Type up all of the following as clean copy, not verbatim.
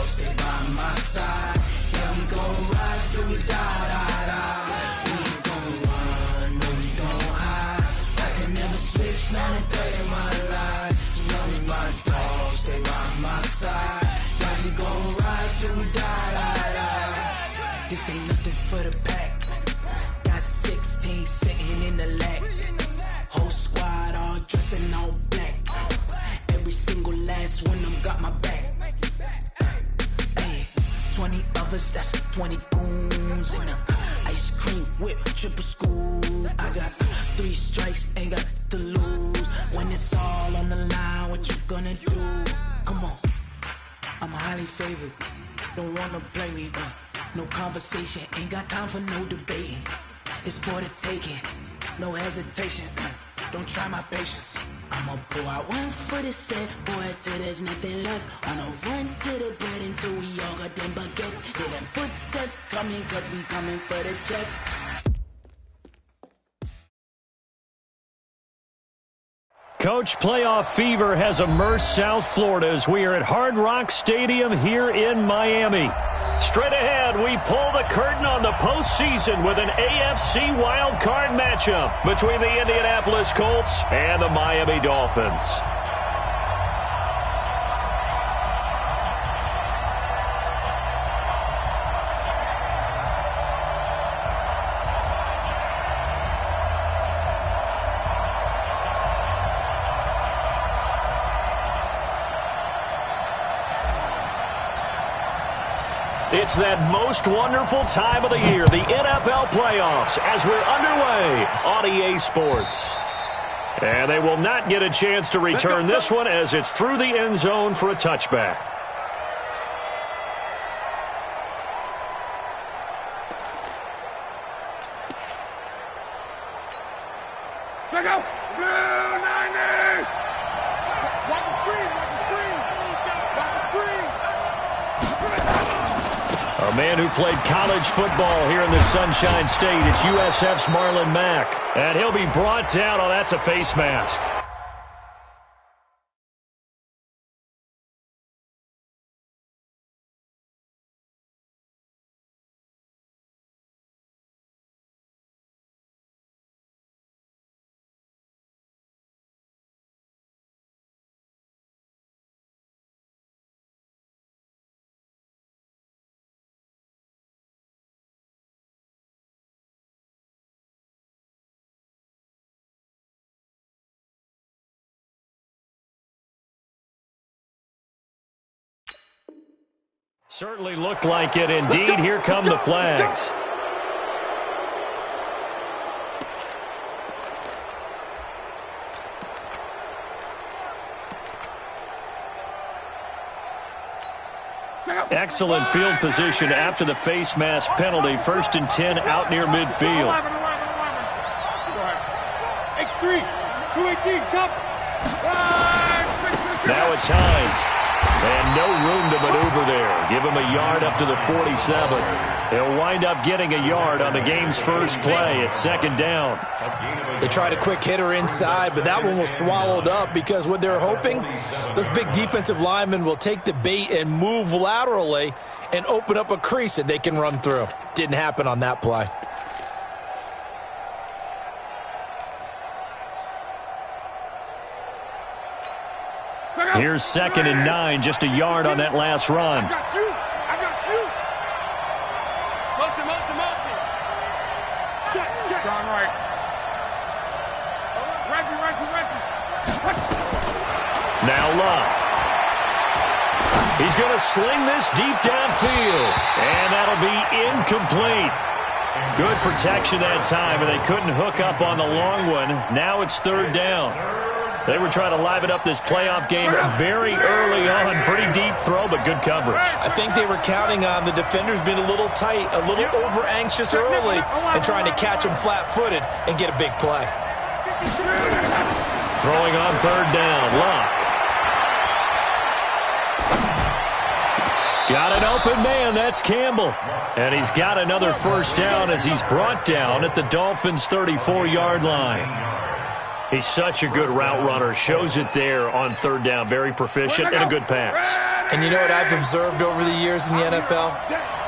dogs, stay by my side. Yeah, we gon' ride till we die, die, die. We ain't gon' run, no, we gon' hide. I can never switch, not a day in my life. As long as my dogs stay by my side. Yeah, we gon' ride till we die, die, die. This ain't nothing for the pack. Got 16 sitting in the lap. Whole squad all dressing all black. Every single last one of them got my back. Hey, 20 of us, that's 20 goons. And ice cream whip, triple scoop. I got 3 strikes, ain't got to lose. When it's all on the line, what you gonna do? Come on, I'm highly favored. Don't wanna play me, no conversation, ain't got time for no debating. It's for the taking, no hesitation. Don't try my patience. I'ma pull out one for the set, boy, till there's nothing left. On a run to the bread until we all got them baguettes. Hear them footsteps coming, cause we coming for the check. Coach, playoff fever has immersed South Florida as we are at Hard Rock Stadium here in Miami. Straight ahead, we pull the curtain on the postseason with an AFC wildcard matchup between the Indianapolis Colts and the Miami Dolphins. It's that most wonderful time of the year, the NFL playoffs, as we're underway on EA Sports. And they will not get a chance to return this one as it's through the end zone for a touchback. Check out! Blue 90! Watch the screen! Watch the screen! Watch the screen! A man who played college football here in the Sunshine State. It's USF's Marlon Mack. And he'll be brought down. Oh, that's a face mask. Certainly looked like it indeed. Here come the flags. Excellent field position after the face mask penalty. 1st and 10 out near midfield. X3, 218, jump. Now it's Hines. And no room to maneuver there. Give him a yard up to the 47. He'll wind up getting a yard on the game's first play. It's 2nd down. They tried a quick hitter inside, but that one was swallowed up because what they're hoping, those big defensive linemen will take the bait and move laterally and open up a crease that they can run through. Didn't happen on that play. Here's 2nd and 9, just a yard on that last run. I got you. I got you. Motion, motion, motion. Check, check. Gone right. Right. Now Love. He's going to sling this deep downfield. And that'll be incomplete. Good protection that time, and they couldn't hook up on the long one. Now it's 3rd down. They were trying to liven up this playoff game very early on. Pretty deep throw, but good coverage. I think they were counting on the defenders being a little tight, a little over-anxious early, and trying to catch them flat-footed and get a big play. Throwing on 3rd down, Luck. Got an open man, that's Campbell. And he's got another 1st down as he's brought down at the Dolphins' 34-yard line. He's such a good route runner. Shows it there on 3rd down. Very proficient and a good pass. And you know what I've observed over the years in the NFL?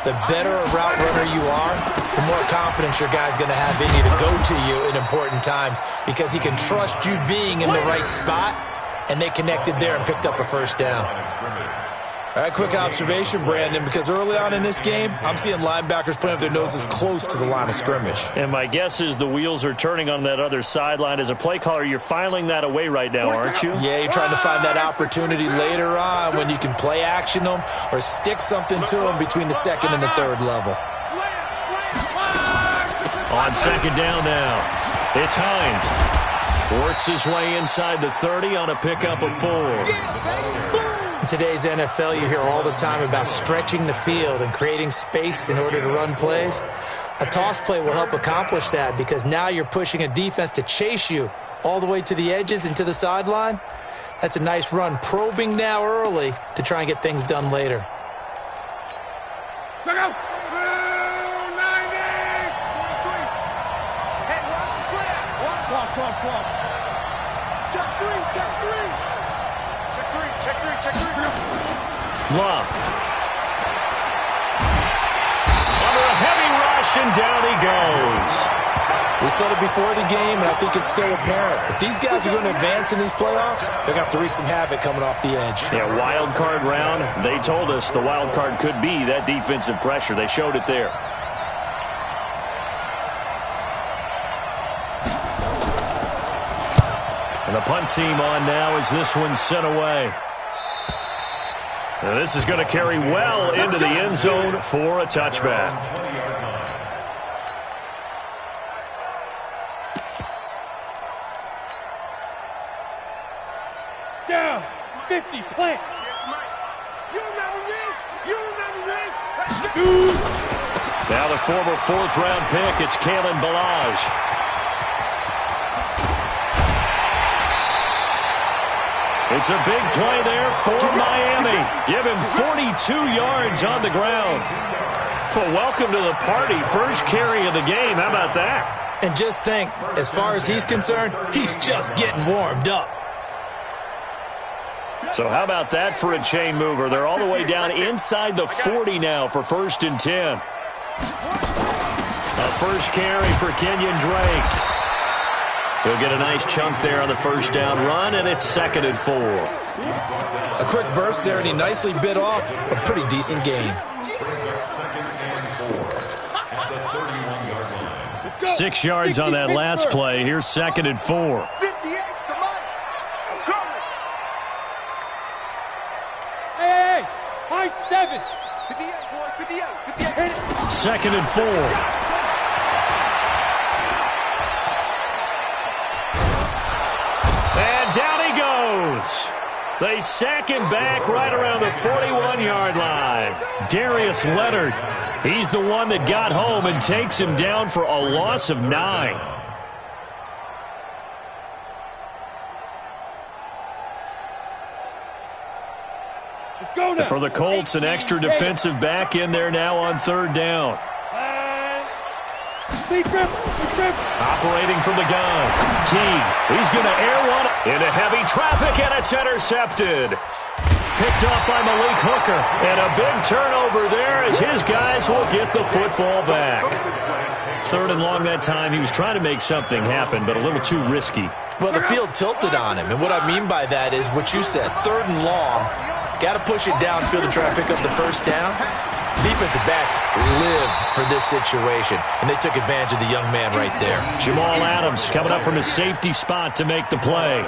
The better a route runner you are, the more confidence your guy's going to have in you to go to you in important times because he can trust you being in the right spot, and they connected there and picked up a first down. All right, quick observation, Brandon, because early on in this game, I'm seeing linebackers playing with their noses close to the line of scrimmage. And my guess is the wheels are turning on that other sideline. As a play caller, you're filing that away right now, aren't you? Yeah, you're trying to find that opportunity later on when you can play action them or stick something to them between the second and the third level. On second down now, it's Hines. Works his way inside the 30 on a pickup of 4. In today's NFL, you hear all the time about stretching the field and creating space in order to run plays. A toss play will help accomplish that because now you're pushing a defense to chase you all the way to the edges and to the sideline. That's a nice run, probing now early to try and get things done later. Check out. 90. Hey, watch the slant. Watch. Clock. Check 3. Check 3. Love. Under a heavy rush, and down he goes. We said it before the game, and I think it's still apparent. If these guys are going to advance in these playoffs, they're going to have to wreak some havoc coming off the edge. Yeah, wild card round. They told us the wild card could be that defensive pressure. They showed it there. And the punt team on now as this one's sent away. Now this is going to carry well into the end zone for a touchback. Down. 50. Plant. Now the former 4th-round pick, it's Kalen Ballage. It's a big play there for Miami. Give him 42 yards on the ground. Well, welcome to the party. First carry of the game. How about that? And just think, as far as he's concerned, he's just getting warmed up. So how about that for a chain mover? They're all the way down inside the 40 now for 1st and 10. A first carry for Kenyon Drake. He'll get a nice chunk there on the first down run, and it's 2nd and 4. A quick burst there, and he nicely bit off a pretty decent gain. 6 yards on that last play. Here's 2nd and 4. 58 to Mike. I'm coming. Hey, high 7. 58, boy, 58. Hit it. 2nd and 4. And down he goes. They sack him back right around the 41-yard line. Darius Leonard, he's the one that got home and takes him down for a loss of 9. Let's go now. For the Colts, an extra defensive back in there now on 3rd down. Operating from the gun. Teague, he's going to air one into heavy traffic, and it's intercepted. Picked off by Malik Hooker. And a big turnover there as his guys will get the football back. 3rd and long that time. He was trying to make something happen, but a little too risky. Well, the field tilted on him, and what I mean by that is what you said, 3rd and long. Got to push it downfield to try to pick up the first down. Defensive backs live for this situation, and they took advantage of the young man right there. Jamal Adams coming up from his safety spot to make the play.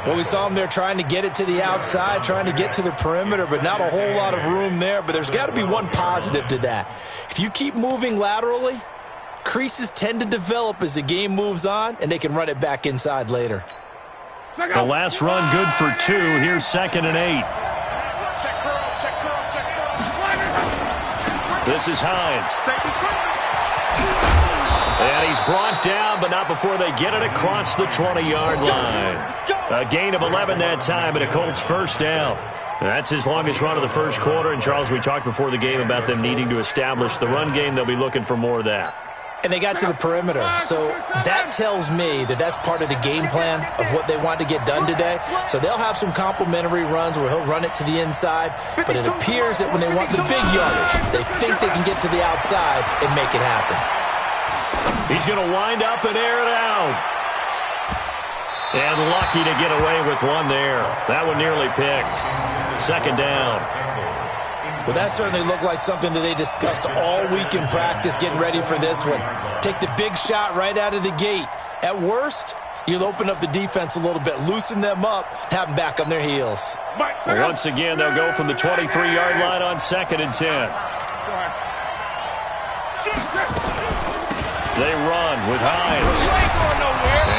Well, we saw him there trying to get it to the outside, trying to get to the perimeter, but not a whole lot of room there. But there's got to be one positive to that. If you keep moving laterally, creases tend to develop as the game moves on, and they can run it back inside later. The last run good for 2. Here's 2nd and 8. This is Hines. And he's brought down, but not before they get it across the 20-yard line. A gain of 11 that time, and a Colts first down. That's his longest run of the first quarter. And, Charles, we talked before the game about them needing to establish the run game. They'll be looking for more of that. and they got to the perimeter. So that tells me that that's part of the game plan of what they want to get done today. So they'll have some complimentary runs where he'll run it to the inside, but it appears that when they want the big yardage, they think they can get to the outside and make it happen. He's going to wind up and air it out. And lucky to get away with one there. That one nearly picked. Second down. Well, that certainly looked like something that they discussed all week in practice getting ready for this one. Take the big shot right out of the gate. At worst, you'll open up the defense a little bit, loosen them up, have them back on their heels. Once again, they'll go from the 23-yard line on 2nd and 10. They run with Hines.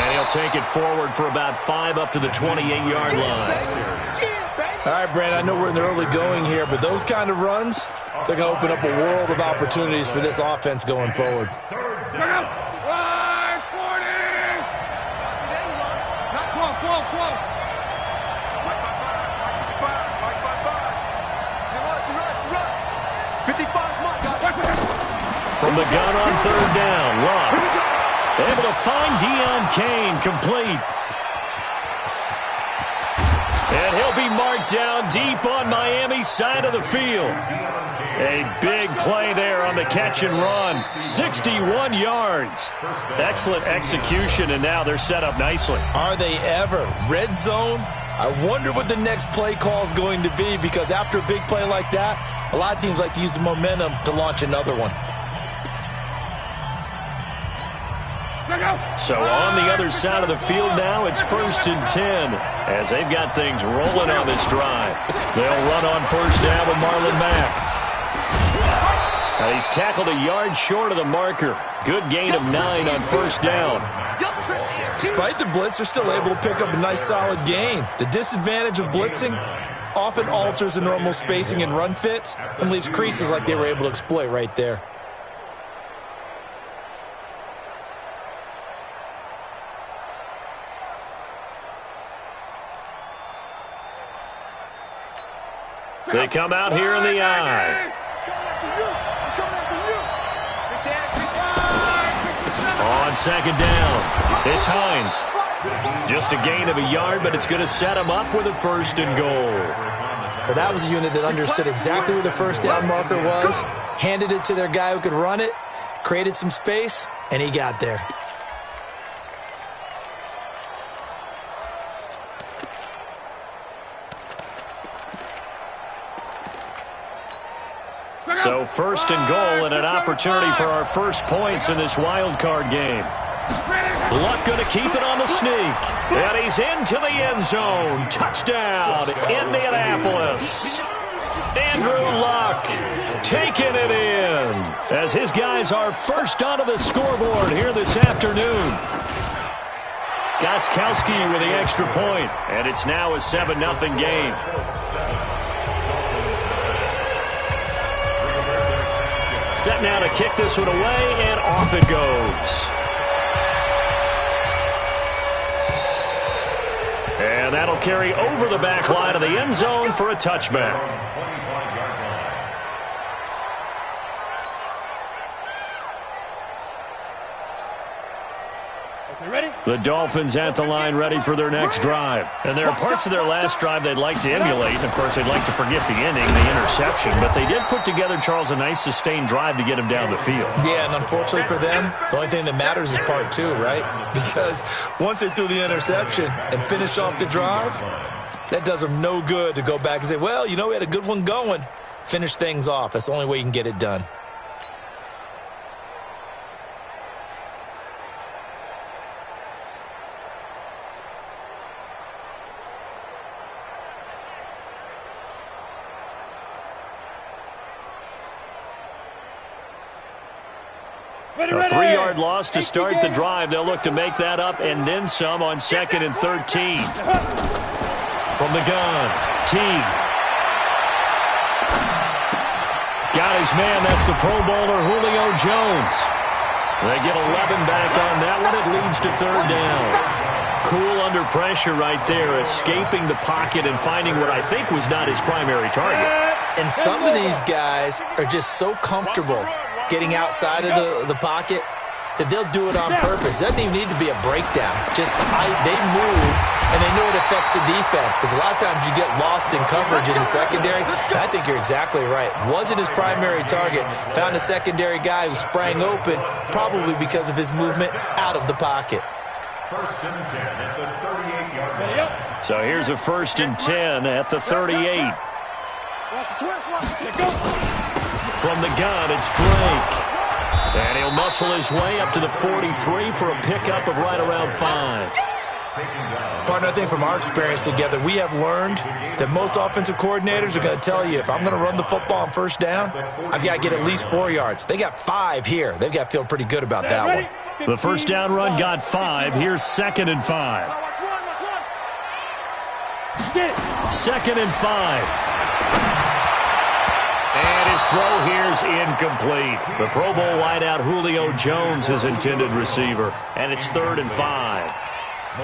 And he'll take it forward for about 5 up to the 28-yard line. All right, Brandon, I know we're in the early going here, but those kind of runs, they're going to open up a world of opportunities for this offense going forward. From the gun on 3rd down, Luck able to find Deion Kane, complete. And he'll be marked down deep on Miami's side of the field. A big play there on the catch and run. 61 yards. Excellent execution, and now they're set up nicely. Are they ever? Red zone? I wonder what the next play call is going to be, because after a big play like that, a lot of teams like to use the momentum to launch another one. So on the other side of the field now, it's 1st and 10 as they've got things rolling on this drive. They'll run on 1st down with Marlon Mack. Now he's tackled a yard short of the marker. Good gain of 9 on 1st down. Despite the blitz, they're still able to pick up a nice solid gain. The disadvantage of blitzing often alters the normal spacing and run fits and leaves creases like they were able to exploit right there. They come out here in the eye. On 2nd down, it's Hines. Just a gain of a yard, but it's going to set him up with a 1st and goal. Well, that was a unit that understood exactly where the 1st down marker was, handed it to their guy who could run it, created some space, and he got there. So 1st and goal and an opportunity for our first points in this wild card game. Luck going to keep it on the sneak. And he's into the end zone. Touchdown, Indianapolis. Andrew Luck taking it in as his guys are first onto the scoreboard here this afternoon. Gostkowski with the extra point, and it's now a 7-0 game. Set now to kick this one away, and off it goes. And that'll carry over the back line of the end zone for a touchback. The Dolphins at the line ready for their next drive. And there are parts of their last drive they'd like to emulate. And, of course, they'd like to forget the ending, the interception. But they did put together, Charles, a nice sustained drive to get him down the field. Yeah, and unfortunately for them, the only thing that matters is part 2, right? Because once they threw the interception and finished off the drive, that does them no good to go back and say, well, you know, we had a good one going. Finish things off. That's the only way you can get it done. A 3-yard loss to start the drive. They'll look to make that up and then some on 2nd and 13. From the gun, Teague. Got his man. That's the Pro Bowler Julio Jones. They get 11 back on that one. It leads to 3rd down. Cool under pressure right there, escaping the pocket and finding what I think was not his primary target. And some of these guys are just so comfortable getting outside of the pocket that they'll do it on purpose. It doesn't even need to be a breakdown. Just they move, and they know it affects the defense, because a lot of times you get lost in coverage in the secondary. And I think you're exactly right. Wasn't his primary target. Found a secondary guy who sprang open, probably because of his movement out of the pocket. First and 10 at the 38-yard line. So here's a 1st and 10 at the 38. From the gun, it's Drake. And he'll muscle his way up to the 43 for a pickup of right around 5. Partner, I think from our experience together, we have learned that most offensive coordinators are going to tell you, if I'm going to run the football on first down, I've got to get at least 4 yards. They got 5 here. They've got to feel pretty good about that one. The first down run got 5. Here's 2nd and 5. 2nd and 5. And his throw here's incomplete. The Pro Bowl wideout Julio Jones, his intended receiver. And it's 3rd and 5.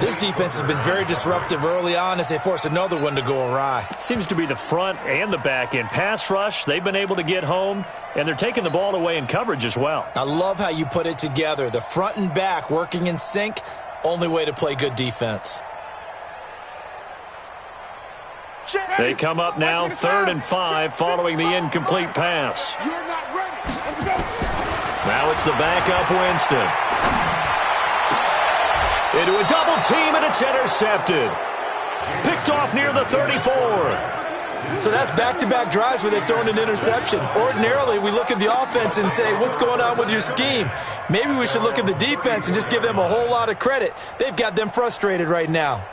This defense has been very disruptive early on as they force another one to go awry. Seems to be the front and the back end. Pass rush, they've been able to get home, and they're taking the ball away in coverage as well. I love how you put it together. The front and back working in sync, only way to play good defense. They come up now, 3rd and 5, following the incomplete pass. Now it's the backup Winston. Into a double team, and it's intercepted. Picked off near the 34. So that's back-to-back drives where they've thrown an interception. Ordinarily, we look at the offense and say, what's going on with your scheme? Maybe we should look at the defense and just give them a whole lot of credit. They've got them frustrated right now.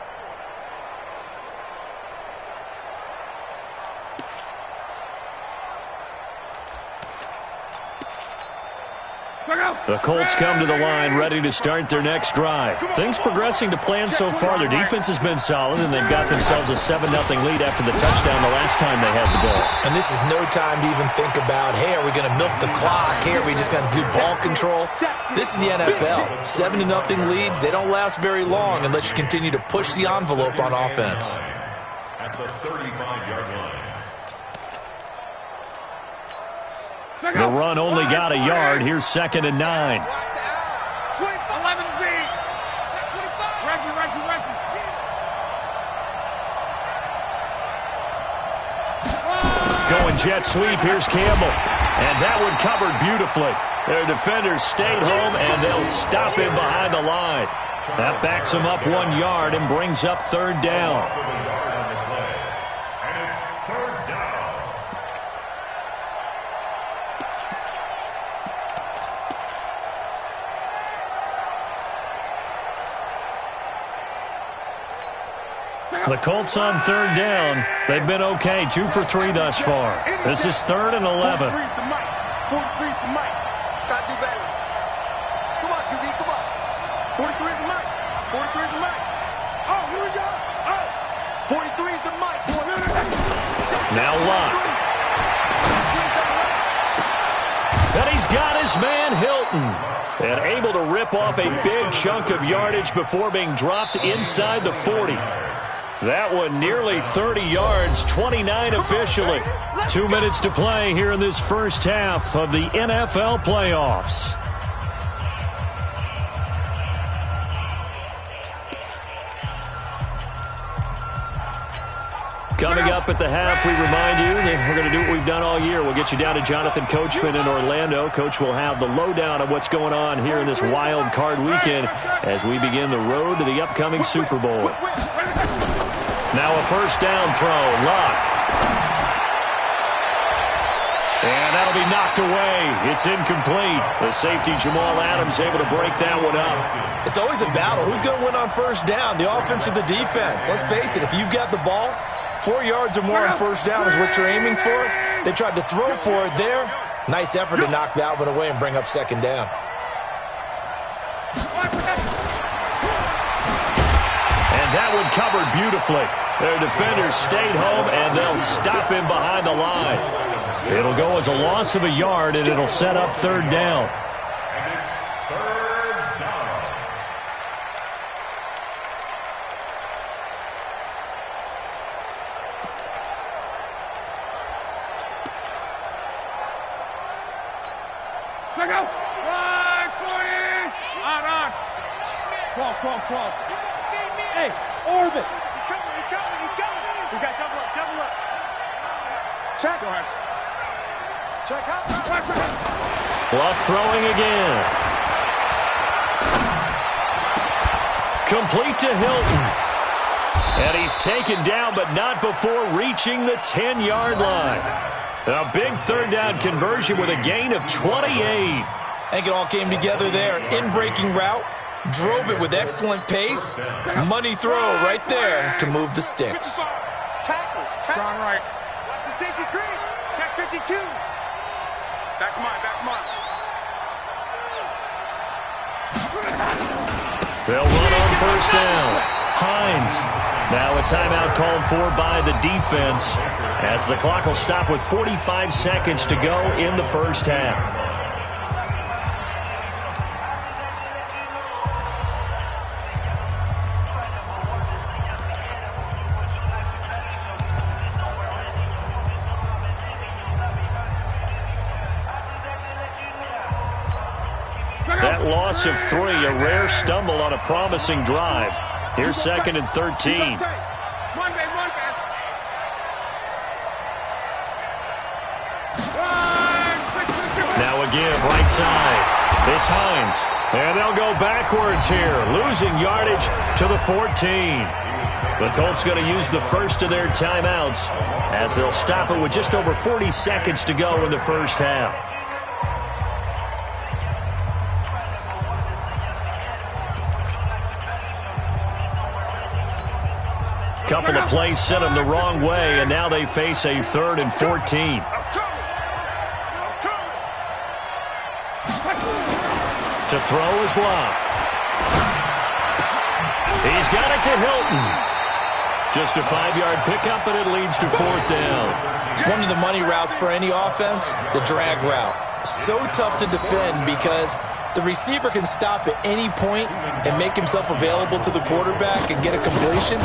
The Colts come to the line ready to start their next drive. Things progressing to plan so far. Their defense has been solid, and they've got themselves a 7-0 lead after the touchdown the last time they had the ball. And this is no time to even think about, hey, are we going to milk the clock? Hey, are we just going to do ball control? This is the NFL. 7-0 leads, they don't last very long unless you continue to push the envelope on offense. At the 35-yard line. The run only got a yard. Here's 2nd and 9. Going jet sweep. Here's Campbell. And that one covered beautifully. Their defenders stayed home, and they'll stop him behind the line. That backs him up 1 yard and brings up 3rd down. The Colts on 3rd down. They've been okay, 2 for 3 thus far. This is 3rd and 11. 43's the mic. 43's the mic. Gotta do better. Come on, QB, come on. 43's the mic. 43's the mic. Oh, here we go. Oh, 43's the mic. Now Locke. And he's got his man Hilton. And able to rip off a big chunk of yardage before being dropped inside the 40. That one nearly 30 yards, 29 officially. 2 minutes to play here in this first half of the NFL playoffs. Coming up at the half, we remind you that we're going to do what we've done all year. We'll get you down to Jonathan Coachman in Orlando. Coach will have the lowdown of what's going on here in this wild card weekend as we begin the road to the upcoming Super Bowl. Now a first down throw. Locke. And that'll be knocked away. It's incomplete. The safety, Jamal Adams, able to break that one up. It's always a battle. Who's going to win on first down, the offense or the defense? Let's face it, if you've got the ball, 4 yards or more on first down is what you're aiming for. They tried to throw for it there. Nice effort to knock that one away and bring up 2nd down. That one covered beautifully. Their defenders stayed home, and they'll stop him behind the line. It'll go as a loss of a yard, and it'll set up 3rd down. And it's 3rd down. Check out. Right, 40. Crawl. Hey, orbit. He's coming. We got double up. Check. Go ahead. Check out. Luck throwing again. Complete to Hilton. And he's taken down, but not before reaching the 10-yard line. A big third down conversion with a gain of 28. I think it all came together there. In-breaking route. Drove it with excellent pace. Money throw right there to move the sticks. Tackles. Strong right. Watch the safety creep. Check 52. Back's mine. They'll run on first down. Hines. Now a timeout called for by the defense as the clock will stop with 45 seconds to go in the first half. That loss of 3, a rare stumble on a promising drive. Here's 2nd and 13. Now a give right side. It's Hines. And they'll go backwards here, losing yardage to the 14. The Colts going to use the first of their timeouts as they'll stop it with just over 40 seconds to go in the first half. Couple of plays sent them the wrong way, and now they face a 3rd and 14. To throw is Love. He's got it to Hilton. Just a 5-yard pickup, and it leads to 4th down. One of the money routes for any offense, the drag route. So tough to defend because the receiver can stop at any point and make himself available to the quarterback and get a completion.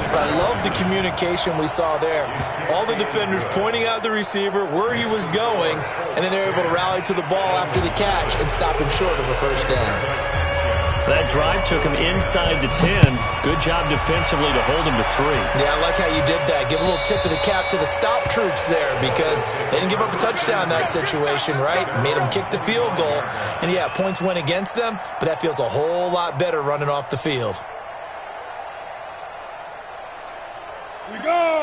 But I love the communication we saw there. All the defenders pointing out the receiver where he was going, and then they're able to rally to the ball after the catch and stop him short of a first down. That drive took him inside the 10. Good job defensively to hold him to 3. Yeah, I like how you did that. Give a little tip of the cap to the stop troops there because they didn't give up a touchdown in that situation, right? Made them kick the field goal. And, yeah, points went against them, but that feels a whole lot better running off the field.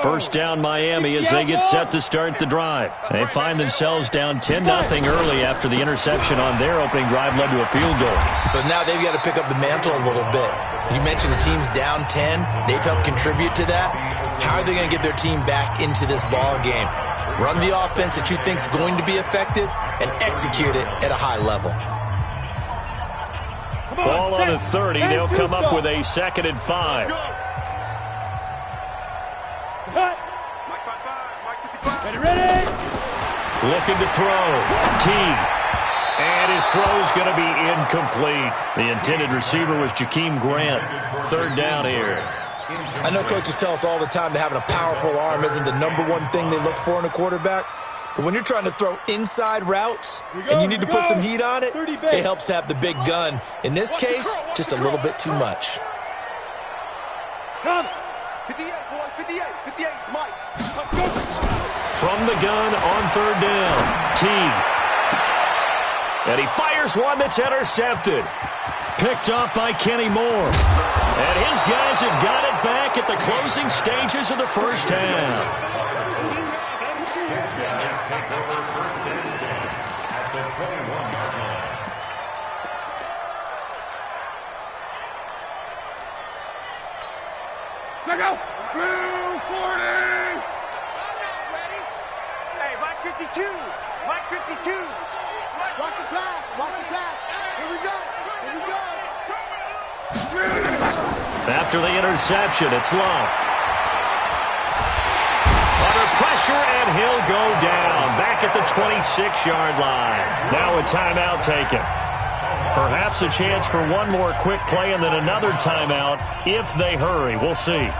First down Miami as they get set to start the drive. They find themselves down 10-0 early after the interception on their opening drive led to a field goal. So now they've got to pick up the mantle a little bit. You mentioned the team's down 10. They've helped contribute to that. How are they going to get their team back into this ball game? Run the offense that you think is going to be effective and execute it at a high level. Ball on the 30. They'll come up with a 2nd and 5. Ready? Looking to throw. Teague. And his throw's going to be incomplete. The intended receiver was Jakeem Grant. 3rd down here. I know coaches tell us all the time that having a powerful arm isn't the #1 thing they look for in a quarterback. But when you're trying to throw inside routes and you need to put some heat on it, it helps to have the big gun. In this case, just a little bit too much. Come. 58, boys. 58, Mike. From the gun on 3rd down. Teague. And he fires one that's intercepted. Picked up by Kenny Moore. And his guys have got it back at the closing stages of the first half. Check out. 240. Hey, Mike 52. Mike 52. Watch the pass. Here we go. After the interception, it's Love. Under pressure, and he'll go down. Back at the 26-yard line. Now a timeout taken. Perhaps a chance for one more quick play and then another timeout if they hurry. We'll see.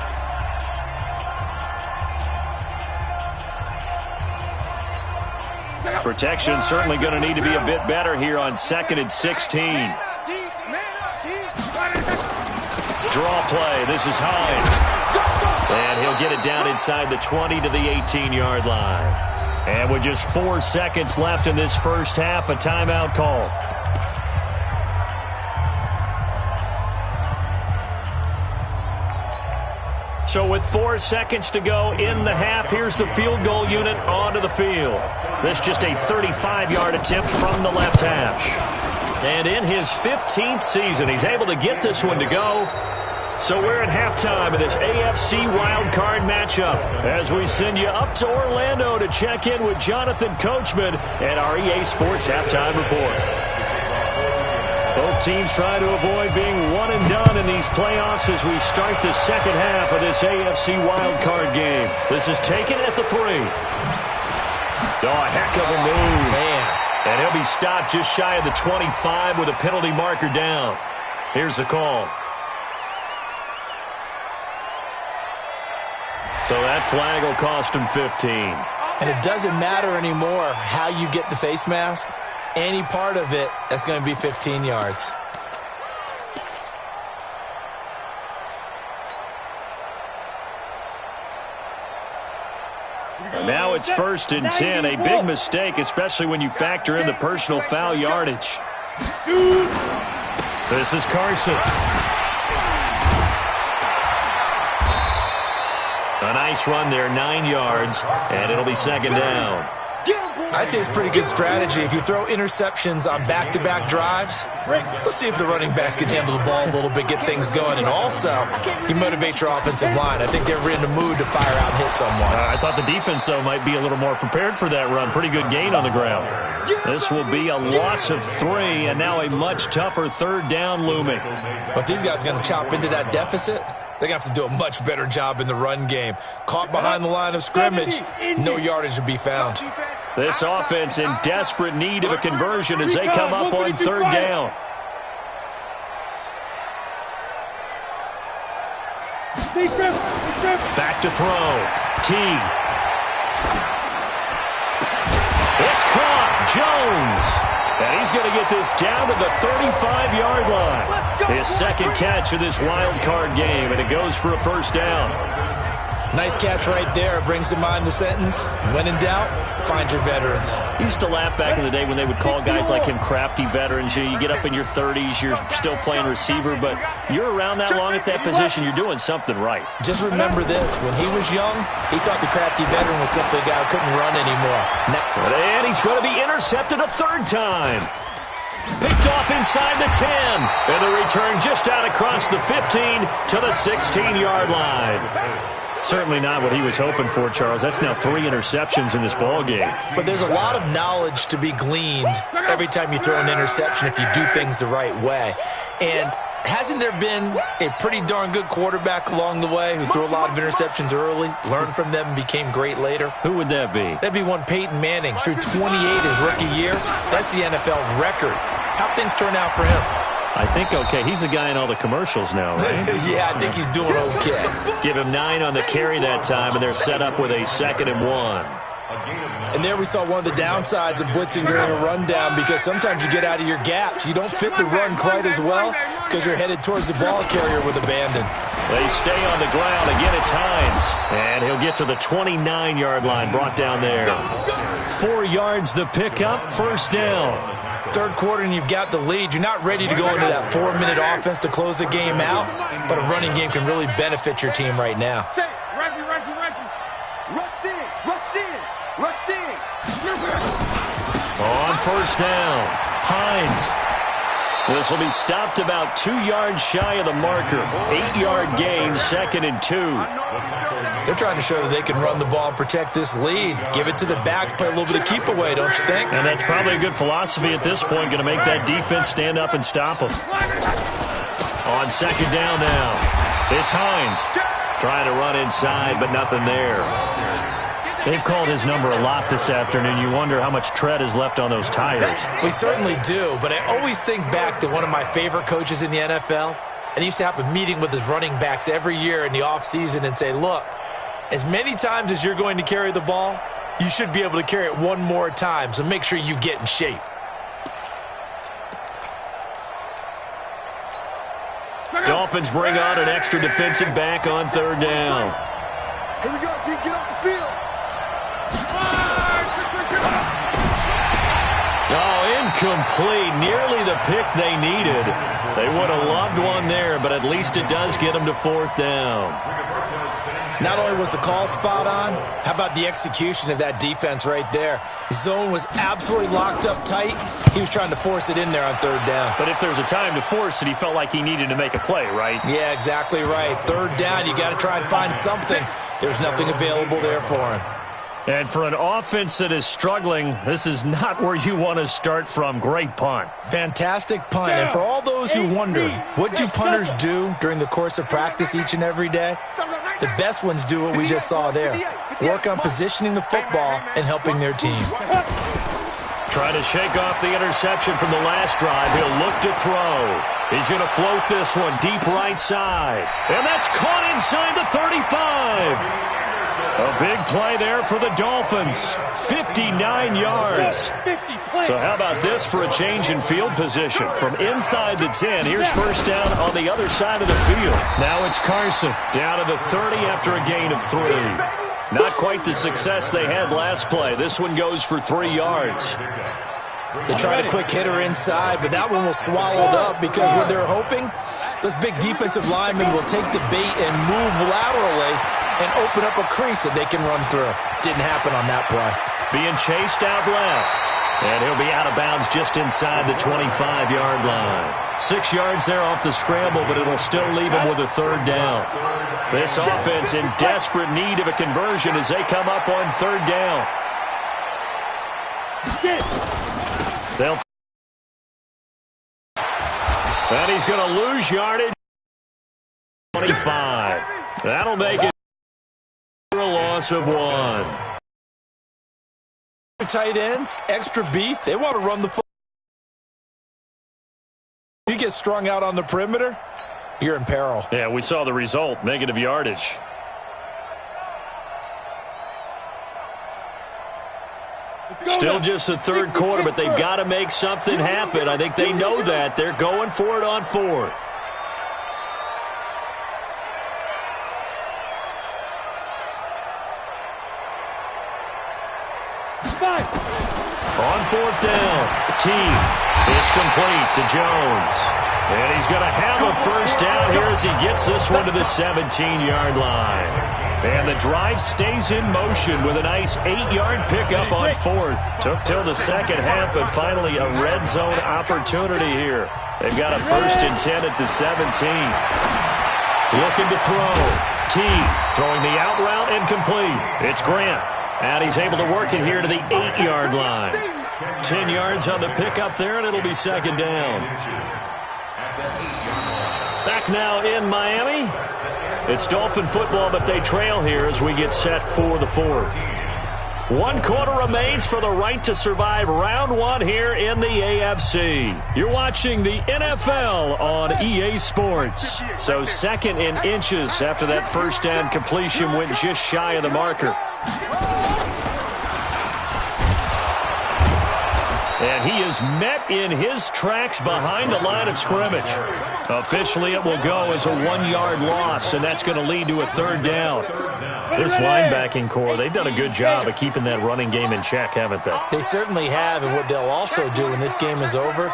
Protection certainly going to need to be a bit better here on 2nd and 16. Man up, D. draw play. This is Hines. And he'll get it down inside the 20 to the 18-yard line. And with just 4 seconds left in this first half, a timeout call. So with 4 seconds to go in the half, here's the field goal unit onto the field. This just a 35-yard attempt from the left hash. And in his 15th season, he's able to get this one to go. So we're at halftime of this AFC wildcard matchup as we send you up to Orlando to check in with Jonathan Coachman and our EA Sports Halftime Report. Both teams try to avoid being one and done in these playoffs as we start the second half of this AFC wildcard game. This is taken at the 3. Oh, a heck of a move. Man. And he'll be stopped just shy of the 25 with a penalty marker down. Here's the call. So that flag will cost him 15. And it doesn't matter anymore how you get the face mask. Any part of it, that's going to be 15 yards. Now it's 1st and 10. A big mistake, especially when you factor in the personal foul yardage. This is Carson. A nice run there, 9 yards, and it'll be second down. I'd say it's pretty good strategy. If you throw interceptions on back-to-back drives, let's see if the running backs can handle the ball a little bit, get things going, and also you motivate your offensive line. I think they're in the mood to fire out and hit someone. I thought the defense, though, might be a little more prepared for that run. Pretty good gain on the ground. This will be a loss of 3, and now a much tougher third down looming. But these guys are going to chop into that deficit. They're going to have to do a much better job in the run game. Caught behind the line of scrimmage, no yardage to be found. This offense in desperate need of a conversion as they come up on third down. Back to throw. T. It's caught. Jones. And he's going to get this down to the 35-yard line. His second catch of this wild card game, and it goes for a first down. Nice catch right there. Brings to mind the sentence, when in doubt, find your veterans. I used to laugh back in the day when they would call guys like him crafty veterans. You get up in your 30s, you're still playing receiver, but you're around that long at that position, you're doing something right. Just remember this. When he was young, he thought the crafty veteran was simply a guy who couldn't run anymore. And he's going to be intercepted a third time. Picked off inside the 10. And the return just out across the 15 to the 16-yard line. Certainly not what he was hoping for, Charles. That's now 3 interceptions in this ball game. But there's a lot of knowledge to be gleaned every time you throw an interception if you do things the right way. And hasn't there been a pretty darn good quarterback along the way who threw a lot of interceptions early, learned from them, and became great later? Who would that be? That'd be one Peyton Manning. Threw 28 his rookie year. That's the NFL record. How'd things turn out for him? I think okay. He's the guy in all the commercials now, right? Yeah, I think he's doing okay. Give him 9 on the carry that time, and they're set up with a 2nd and 1. And there we saw one of the downsides of blitzing during a rundown, because sometimes you get out of your gaps. You don't fit the run quite as well because you're headed towards the ball carrier with abandon. They stay on the ground. Again, it's Hines. And he'll get to the 29-yard line, brought down there. 4 yards the pickup, first down. Third quarter and you've got the lead. You're not ready to go into that 4-minute offense to close the game out, but a running game can really benefit your team right now. On first down, Hines. This will be stopped about 2 yards shy of the marker. 8-yard gain, 2nd and 2. They're trying to show that they can run the ball and protect this lead. Give it to the backs, play a little bit of keep away, don't you think? And that's probably a good philosophy at this point, going to make that defense stand up and stop them. On second down now, it's Hines. Trying to run inside, but nothing there. They've called his number a lot this afternoon. You wonder how much tread is left on those tires. We certainly do, but I always think back to one of my favorite coaches in the NFL, and he used to have a meeting with his running backs every year in the offseason and say, look, as many times as you're going to carry the ball, you should be able to carry it one more time, so make sure you get in shape. Dolphins bring on an extra defensive back on third down. Here we go, G. Get off the field. Oh, incomplete. Nearly the pick they needed. They would have loved one there, but at least it does get them to fourth down. Not only was the call spot on, how about the execution of that defense right there? Zone was absolutely locked up tight. He was trying to force it in there on third down. But if there's a time to force it, he felt like he needed to make a play, right? Yeah, exactly right. Third down, you got to try and find something. There's nothing available there for him. And for an offense that is struggling, this is not where you want to start from. Great punt. Fantastic punt. And for all those who wonder, what do punters do during the course of practice each and every day? The best ones do what we just saw there. Work on positioning the football and helping their team. Trying to shake off the interception from the last drive. He'll look to throw. He's going to float this one deep right side. And that's caught inside the 35. A big play there for the Dolphins. 59 yards. So how about this for a change in field position? From inside the 10, here's first down on the other side of the field. Now it's Carson down to the 30 after a gain of 3. Not quite the success they had last play. This one goes for 3 yards. They tried a quick hitter inside, but that one was swallowed up because what they're hoping, those big defensive linemen will take the bait and move laterally and open up a crease that they can run through. Didn't happen on that play. Being chased out left. And he'll be out of bounds just inside the 25-yard line. 6 yards there off the scramble, but it'll still leave him with a third down. This offense in desperate need of a conversion as they come up on third down. And he's going to lose yardage. 25. That'll make it a loss of 1. Tight ends, extra beef, they want to run the football. You get strung out on the perimeter, you're in peril. Yeah, we saw the result, negative yardage. Still just the third quarter, but they've got to make something happen. I think they know that. They're going for it on fourth. On fourth down, team is complete to Jones. And he's going to have a first down here as he gets this one to the 17-yard line. And the drive stays in motion with a nice 8-yard pickup on fourth. Took till the second half, but finally a red zone opportunity here. They've got a 1st and 10 at the 17. Looking to throw. T throwing the out route incomplete. It's Grant. And he's able to work it here to the 8-yard line. 10 yards on the pickup there, and it'll be second down. Back now in Miami. It's Dolphin football, but they trail here as we get set for the fourth. 1 quarter remains for the right to survive round 1 here in the AFC. You're watching the NFL on EA Sports. So 2nd in inches after that first down completion went just shy of the marker. And he is met in his tracks behind the line of scrimmage. Officially, it will go as a 1-yard loss, and that's going to lead to a third down. This linebacking core, they've done a good job of keeping that running game in check, haven't they? They certainly have, and what they'll also do when this game is over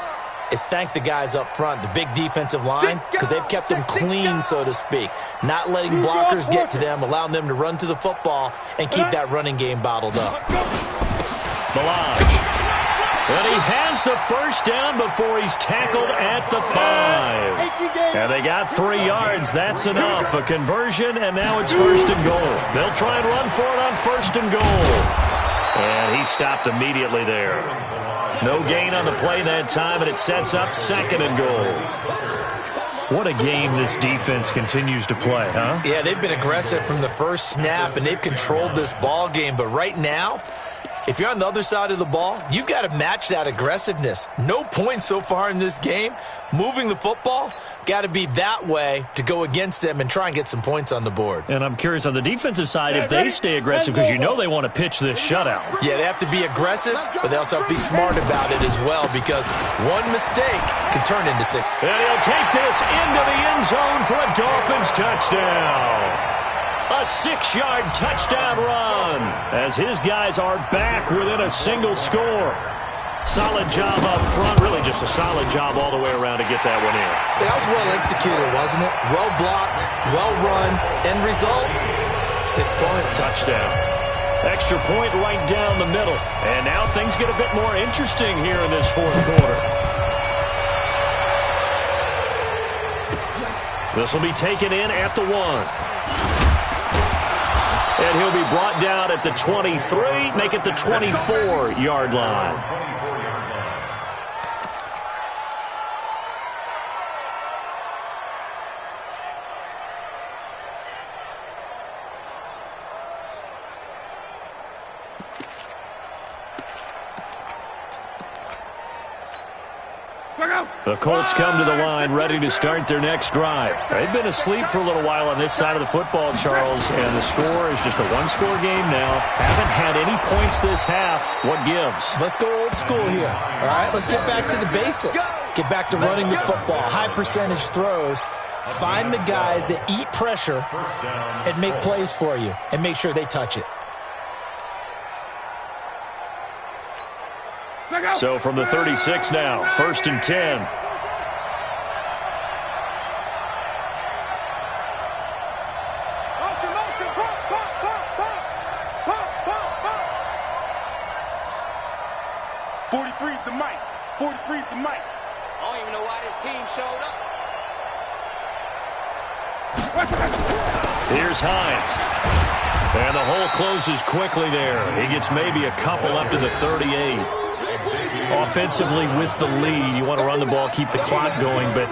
is thank the guys up front, the big defensive line, because they've kept them clean, so to speak. Not letting blockers get to them, allowing them to run to the football and keep that running game bottled up. Milage. And he has the first down before he's tackled at the 5. And they got 3 yards. That's enough. A conversion, and now it's 1st and goal. They'll try and run for it on 1st and goal. And he stopped immediately there. No gain on the play that time, and it sets up 2nd and goal. What a game this defense continues to play, huh? Yeah, they've been aggressive from the first snap, and they've controlled this ball game. But right now, If you're on the other side of the ball, you've got to match that aggressiveness. No points so far in this game. Moving the football, got to be that way to go against them and try and get some points on the board. And I'm curious on the defensive side if they stay aggressive, because you know they want to pitch this shutout. Yeah, they have to be aggressive, but they also have to be smart about it as well, because one mistake can turn into 6. And he'll take this into the end zone for a Dolphins touchdown. A 6-yard touchdown run as his guys are back within a single score. Solid job up front, really just a solid job all the way around to get that one in. That was well executed, wasn't it? Well blocked, well run. End result, 6 points. Touchdown. Extra point right down the middle. And now things get a bit more interesting here in this fourth quarter. This will be taken in at the 1. And he'll be brought down at the 23, make it the 24-yard line. The Colts come to the line ready to start their next drive. They've been asleep for a little while on this side of the football, Charles, and the score is just a one-score game now. Haven't had any points this half. What gives? Let's go old school here, all right? Let's get back to the basics. Get back to running the football, high-percentage throws. Find the guys that eat pressure and make plays for you and make sure they touch it. So from the 36 now, 1st and 10. .43's the mic. 43's the mic. I don't even know why this team showed up. Here's Hines. And the hole closes quickly there. He gets maybe a couple up to the 38. Offensively with the lead, you want to run the ball, keep the clock going, but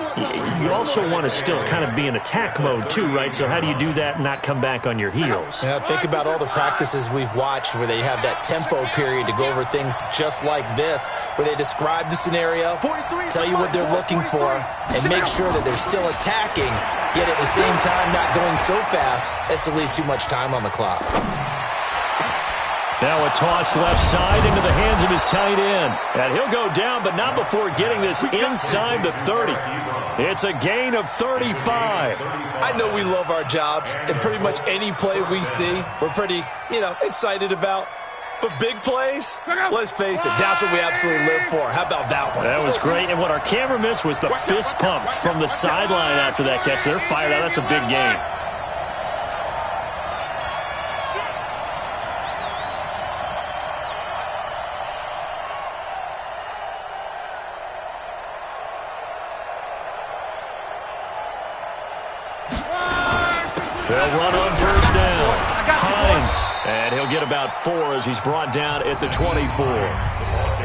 you also want to still kind of be in attack mode too, right? So how do you do that and not come back on your heels? Yeah, think about all the practices we've watched where they have that tempo period to go over things just like this, where they describe the scenario, tell you what they're looking for, and make sure that they're still attacking, yet at the same time not going so fast as to leave too much time on the clock. Now a toss left side into the hands of his tight end. And he'll go down, but not before getting this inside the 30. It's a gain of 35. I know we love our jobs, and pretty much any play we see, we're pretty, excited about. But big plays, let's face it, that's what we absolutely live for. How about that one? That was great. And what our camera missed was the fist pump from the sideline after that catch. They're fired out. That's a big game. They'll run on first down. Hines, and he'll get about 4 as he's brought down at the 24.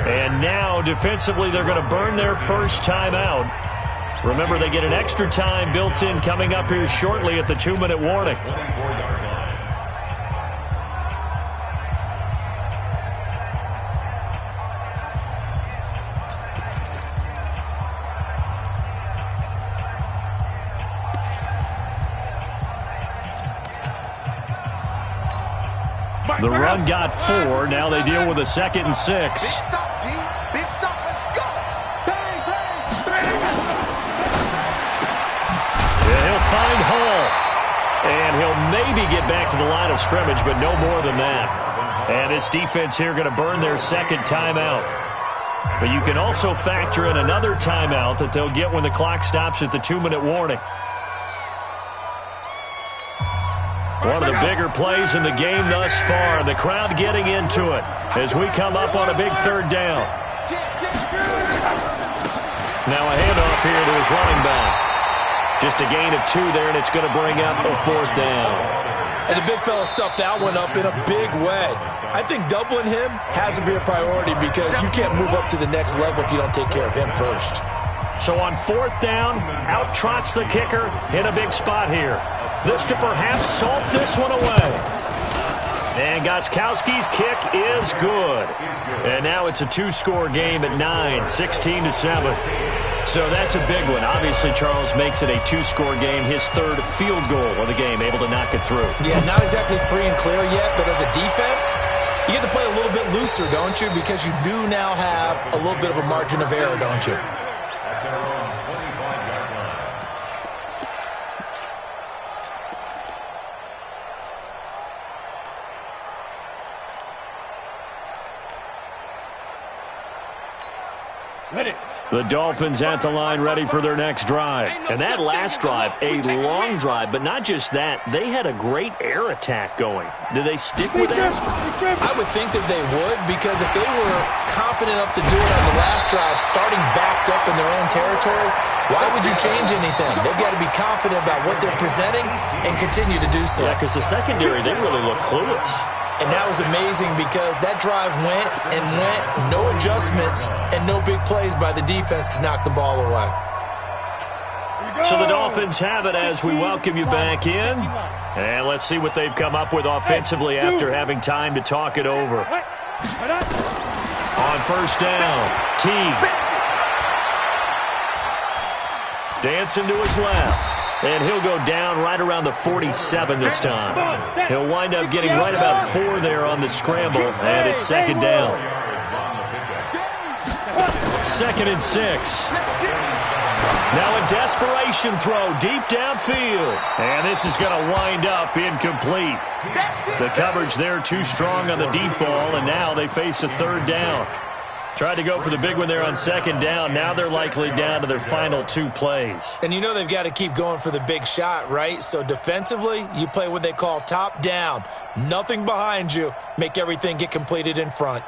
And now, defensively, they're going to burn their first timeout. Remember, they get an extra time built in coming up here shortly at the 2-minute warning. The run got 4. Now they deal with a 2nd and 6. Big stop, D. Big stop. Let's go. Bang, bang, bang. Yeah, he'll find Hall. And he'll maybe get back to the line of scrimmage, but no more than that. And this defense here going to burn their 2nd timeout. But you can also factor in another timeout that they'll get when the clock stops at the 2-minute warning. One of the bigger plays in the game thus far. The crowd getting into it as we come up on a big 3rd down. Now a handoff here to his running back. Just a gain of 2 there, and it's going to bring up a 4th down. And the big fella stuffed that one up in a big way. I think doubling him has to be a priority because you can't move up to the next level if you don't take care of him first. So on 4th down, out trots the kicker in a big spot here. This to perhaps salt this one away. And Gostkowski's kick is good. And now it's a two-score game at 9, 16-7. So that's a big one. Obviously, Charles makes it a two-score game, his third field goal of the game, able to knock it through. Yeah, not exactly free and clear yet, but as a defense, you get to play a little bit looser, don't you? Because you do now have a little bit of a margin of error, don't you? The Dolphins at the line ready for their next drive. And that last drive, a long drive, but not just that. They had a great air attack going. Do they stick with that? I would think that they would, because if they were confident enough to do it on the last drive, starting backed up in their own territory, why would you change anything? They've got to be confident about what they're presenting and continue to do so. Yeah, because the secondary, they really look clueless. And that was amazing because that drive went and went, no adjustments and no big plays by the defense to knock the ball away. So the Dolphins have it as we welcome you back in. And let's see what they've come up with offensively after having time to talk it over. On first down, Teague. Dancing to his left. And he'll go down right around the 47 this time. He'll wind up getting right about 4 there on the scramble, and it's second down. 2nd and 6. Now a desperation throw deep downfield. And this is going to wind up incomplete. The coverage there too strong on the deep ball, and now they face a third down. Tried to go for the big one there on second down. Now they're likely down to their final 2 plays. And you know they've got to keep going for the big shot, right? So defensively, you play what they call top down. Nothing behind you. Make everything get completed in front.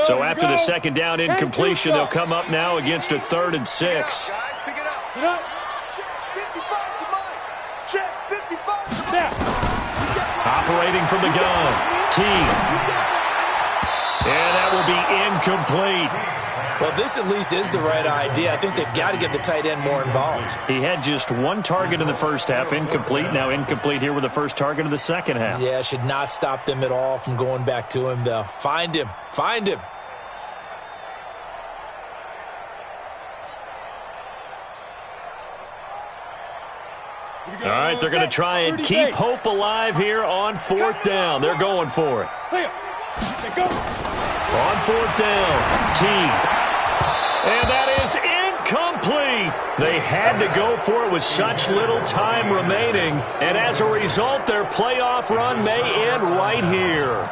So after the second down incompletion, they'll come up now against a 3rd and 6. Operating from the gun, Teague. And that will be incomplete. Well, this at least is the right idea. I think they've got to get the tight end more involved. He had just 1 target in the first half, incomplete. Now incomplete here with the first target of the second half. Yeah, should not stop them at all from going back to him, though. Find him. Find him. All right, they're going to try and keep hope alive here on 4th down. They're going for it. On 4th down, Teague. And that is incomplete. They had to go for it with such little time remaining. And as a result, their playoff run may end right here.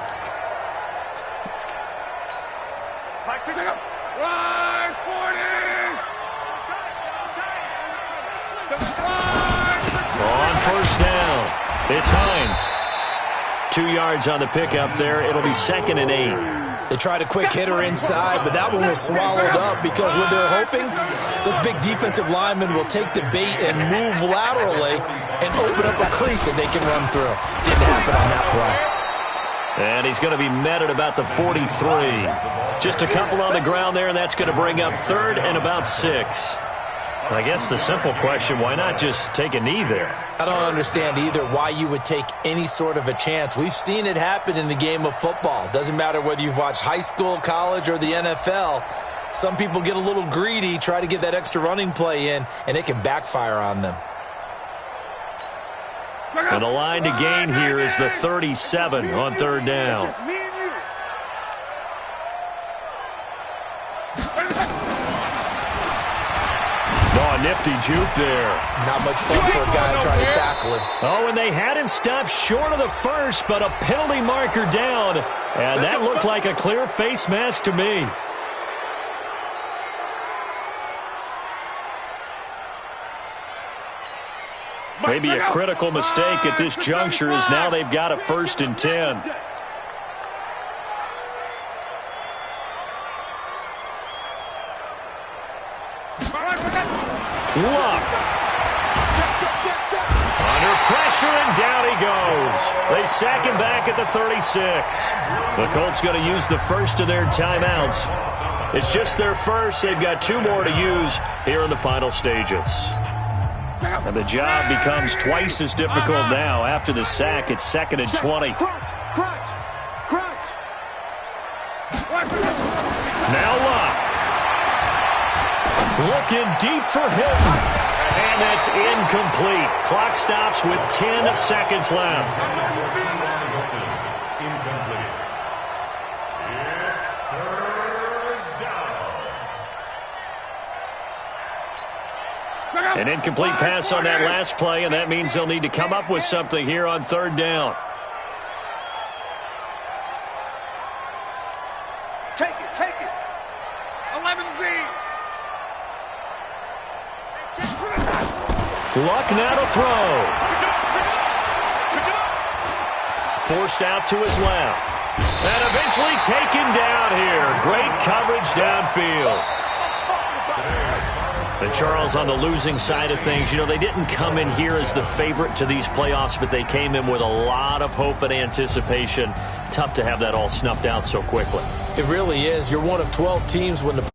On first down, it's Hines. 2 yards on the pickup there. It'll be 2nd and 8. They tried a quick hitter inside, but that one was swallowed up because what they're hoping, those big defensive linemen will take the bait and move laterally and open up a crease that they can run through. Didn't happen on that play. And he's going to be met at about the 43. Just a couple on the ground there, and that's going to bring up 3rd and about 6. I guess the simple question, why not just take a knee there? I don't understand either why you would take any sort of a chance. We've seen it happen in the game of football. Doesn't matter whether you've watched high school, college, or the NFL. Some people get a little greedy, try to get that extra running play in, and it can backfire on them. And the line to gain here is the 37 on 3rd down. Nifty juke there. Not much fun for a guy trying to tackle him. Oh, and they had him stopped short of the first, but a penalty marker down. And that looked like a clear face mask to me. Maybe a critical mistake at this juncture as now they've got a 1st and 10. Luck. Under pressure, and down he goes. They sack him back at the 36. The Colts going to use the first of their timeouts. It's just their first. They've got 2 more to use here in the final stages. And the job becomes twice as difficult now. After the sack, it's 2nd and 20. Crunch. Now Luck. Looking deep for him. And that's incomplete. Clock stops with 10 seconds left. Incomplete. It's 3rd down. An incomplete pass on that last play, and that means they'll need to come up with something here on 3rd down. Take it. 11B. Luck now to throw. Forced out to his left. And eventually taken down here. Great coverage downfield. And Charles, on the losing side of things, you know, they didn't come in here as the favorite to these playoffs, but they came in with a lot of hope and anticipation. Tough to have that all snuffed out so quickly. It really is. You're one of 12 teams when the